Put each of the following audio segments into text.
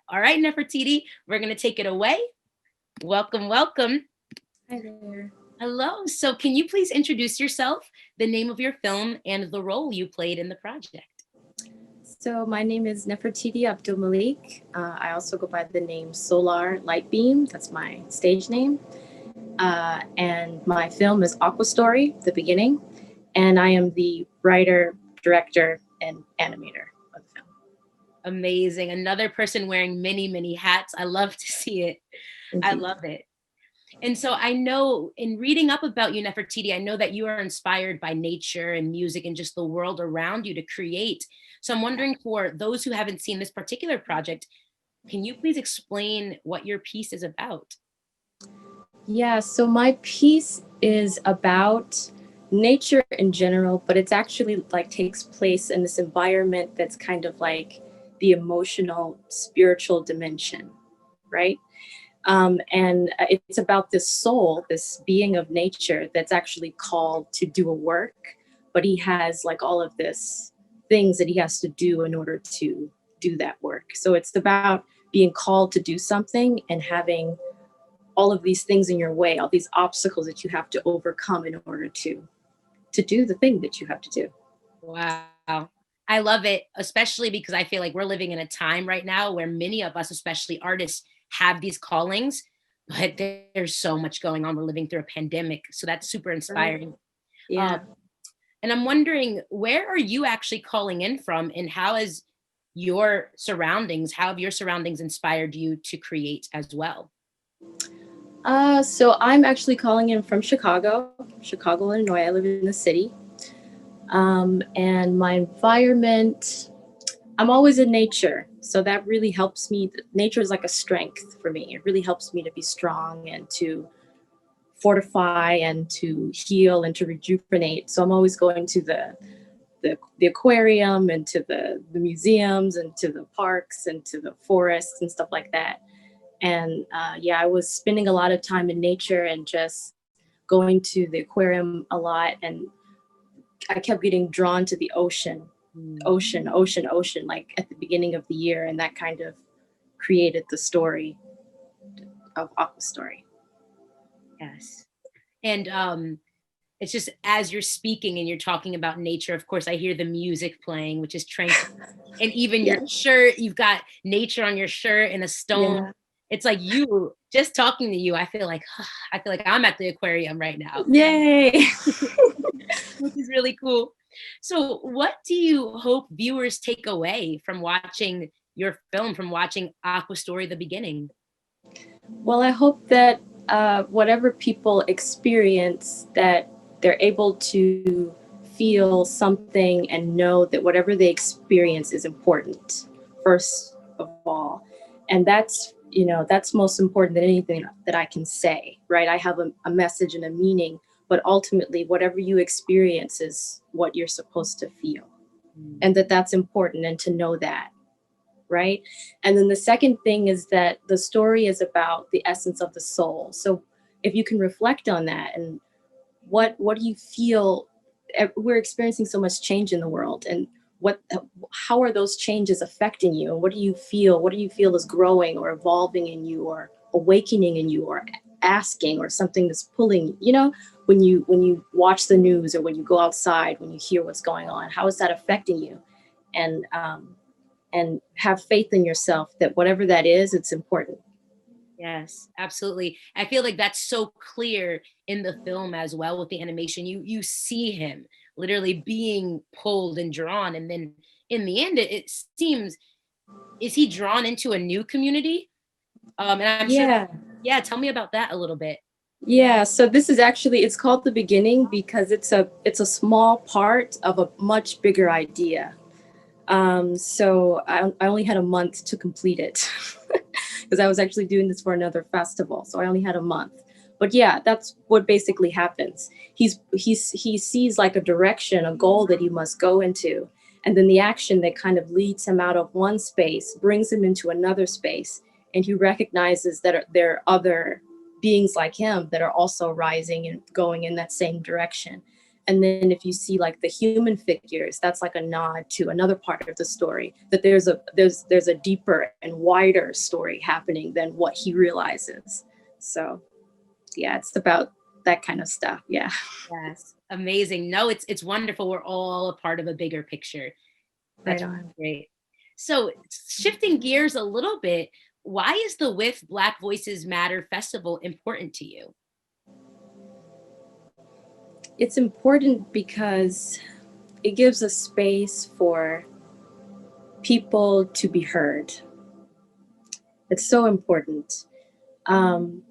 All right, Nefertiti, we're going to take it away. Welcome, welcome. Hi there. Hello. So can you please introduce yourself, the name of your film, and the role you played in the project? So my name is Nefertiti Abdul Malik. I also go by the name SolAR Lightbeam. That's my stage name. And my film is Aqua Story, The Beginning. And I am the writer, director, and animator of the film. Amazing. Another person wearing many, many hats. I love to see it. I Indeed. love it. And so I know in reading up about you, Nefertiti, I know that you are inspired by nature and music and just the world around you to create. So I'm wondering, for those who haven't seen this particular project, can you please explain what your piece is about? Yeah, so my piece is about nature in general, but it's actually like takes place in this environment that's kind of like the emotional, spiritual dimension, right? And it's about this soul, this being of nature that's actually called to do a work, but he has like all of this things that he has to do in order to do that work. So it's about being called to do something and having all of these things in your way, all these obstacles that you have to overcome in order to do the thing that you have to do. Wow. I love it, especially because I feel like we're living in a time right now where many of us, especially artists, have these callings, but there's so much going on. We're living through a pandemic. So that's super Right. inspiring. Um, Yeah. and I'm wondering, where are you actually calling in from, and how have your surroundings inspired you to create as well? So I'm actually calling in from Chicago, Illinois. I live in the city. And my environment, I'm always in nature. So that really helps me. Nature is like a strength for me. It really helps me to be strong and to fortify and to heal and to rejuvenate. So I'm always going to the aquarium and to the museums and to the parks and to the forests and stuff like that. And yeah, I was spending a lot of time in nature and just going to the aquarium a lot. And I kept getting drawn to the ocean, Mm, ocean, ocean, ocean, like at the beginning of the year. And that kind of created the story of Aqua Story. yes. And it's just as you're speaking and you're talking about nature, of course, I hear the music playing, which is tranquil. And even your Yeah. shirt, you've got nature on your shirt and a stone. Yeah. It's like you just talking to you. I feel like I feel like I'm at the aquarium right now, Yay. which is really cool. So, what do you hope viewers take away from watching your film, from watching Aqua Story: The Beginning? Well, I hope that whatever people experience, that they're able to feel something and know that whatever they experience is important, first of all. And that's, that's most important than anything that I can say, right? I have a message and a meaning, but ultimately, whatever you experience is what you're supposed to feel. Mm, And that's important, and to know that, right? And then the second thing is that the story is about the essence of the soul. So if you can reflect on that, and what do you feel? We're experiencing so much change in the world, and what how are those changes affecting you? And what do you feel? What do you feel is growing or evolving in you, or awakening in you, or asking, or something that's pulling, when you watch the news, or when you go outside, when you hear what's going on, how is that affecting you? And um, and have faith in yourself that whatever that is, it's important. yes, absolutely. I feel like that's so clear in the film as well with the animation. You see him literally being pulled and drawn, and then in the end, it seems, is he drawn into a new community? And I'm sure that, Yeah. yeah. Tell me about that a little bit. Yeah, so this is actually, it's called The Beginning because it's a small part of a much bigger idea. So I only had a month to complete it because I was actually doing this for another festival. So I only had a month. But yeah, that's what basically happens. He sees like a direction, a goal that he must go into, and then the action that kind of leads him out of one space brings him into another space, and he recognizes that there are other beings like him that are also rising and going in that same direction. And then if you see like the human figures, that's like a nod to another part of the story, that there's a deeper and wider story happening than what he realizes. So yeah, it's about that kind of stuff. Yeah. Yes, amazing. No, it's wonderful. We're all a part of a bigger picture. Right That's on. great. So shifting gears a little bit, why is the With Black Voices Matter Festival important to you? It's important because it gives a space for people to be heard. It's so important. Um,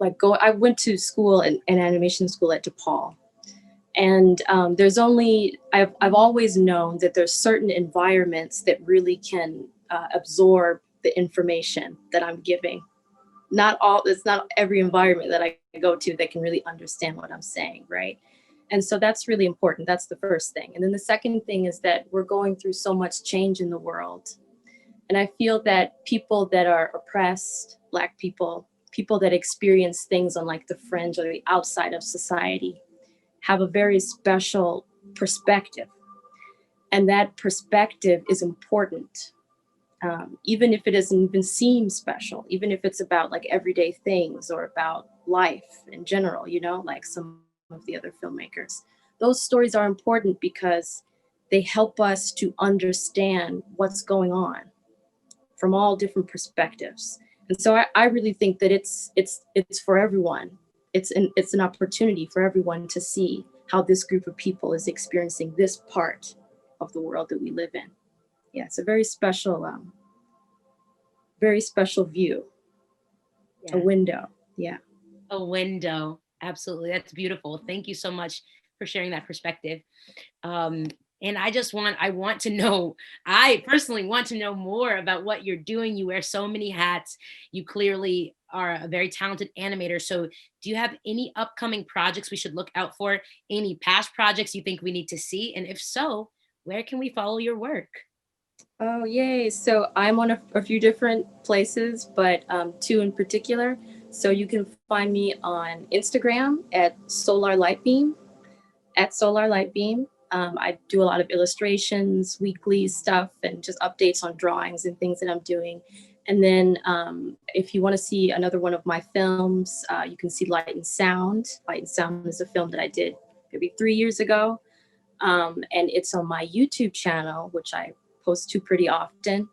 I went to school, an animation school at DePaul. And I've always known that there's certain environments that really can absorb the information that I'm giving. It's not every environment that I go to that can really understand what I'm saying, right? And so that's really important. That's the first thing. And then the second thing is that we're going through so much change in the world. And I feel that people that are oppressed, Black people, people that experience things on like the fringe or the outside of society, have a very special perspective. And that perspective is important, even if it doesn't even seem special, even if it's about like everyday things or about life in general, like some of the other filmmakers. Those stories are important because they help us to understand what's going on from all different perspectives. And so I really think that it's for everyone. It's an opportunity for everyone to see how this group of people is experiencing this part of the world that we live in. Yeah, it's a very special view, a Yeah. window. Yeah. A window. Absolutely. That's beautiful. Thank you so much for sharing that perspective. Um, and I want to know, I personally want to know more about what you're doing. You wear so many hats. You clearly are a very talented animator. So, do you have any upcoming projects we should look out for? Any past projects you think we need to see? And if so, where can we follow your work? Oh, yay. So I'm on a few different places, but two in particular. So you can find me on Instagram at SolAR Lightbeam, at SolAR Lightbeam. I do a lot of illustrations, weekly stuff, and just updates on drawings and things that I'm doing. And then if you want to see another one of my films, you can see Light and Sound. Light and Sound is a film that I did maybe 3 years ago. And it's on my YouTube channel, which I post to pretty often.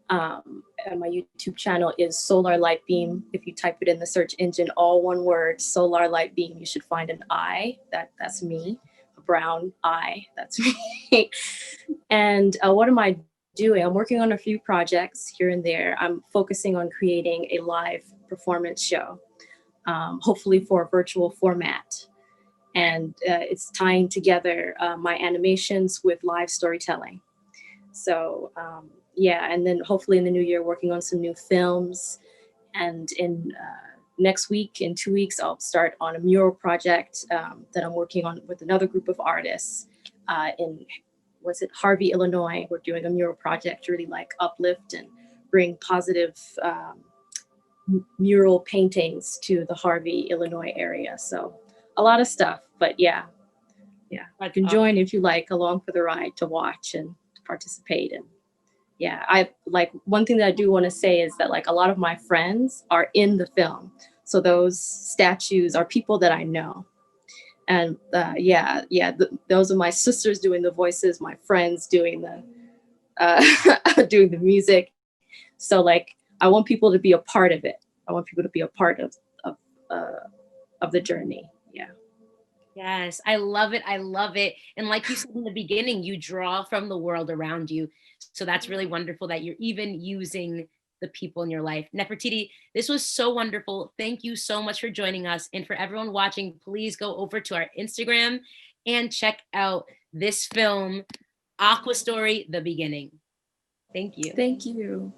And my YouTube channel is SolAR Lightbeam. If you type it in the search engine, all one word, SolAR Lightbeam, you should find an eye. That's me, a brown eye. That's me. And what am I doing? I'm working on a few projects here and there. I'm focusing on creating a live performance show, hopefully for a virtual format. And it's tying together my animations with live storytelling. So yeah, and then hopefully in the new year, working on some new films. And in next week, in 2 weeks, I'll start on a mural project that I'm working on with another group of artists in, was it Harvey, Illinois. We're doing a mural project to really like uplift and bring positive mural paintings to the Harvey, Illinois area. So a lot of stuff, but yeah, you can join if you like along for the ride to watch and to participate. And yeah, I like, one thing that I do want to say is that like a lot of my friends are in the film. So those statues are people that I know. And those are my sisters doing the voices, my friends doing doing the music. So like, I want people to be a part of it. I want people to be a part of, uh, of the journey. Yeah. Yes, I love it. I love it. And like you said in the beginning, you draw from the world around you. So that's really wonderful that you're even using the people in your life. Nefertiti, this was so wonderful. Thank you so much for joining us. And for everyone watching, please go over to our Instagram and check out this film, Aqua Story, The Beginning. Thank you. Thank you.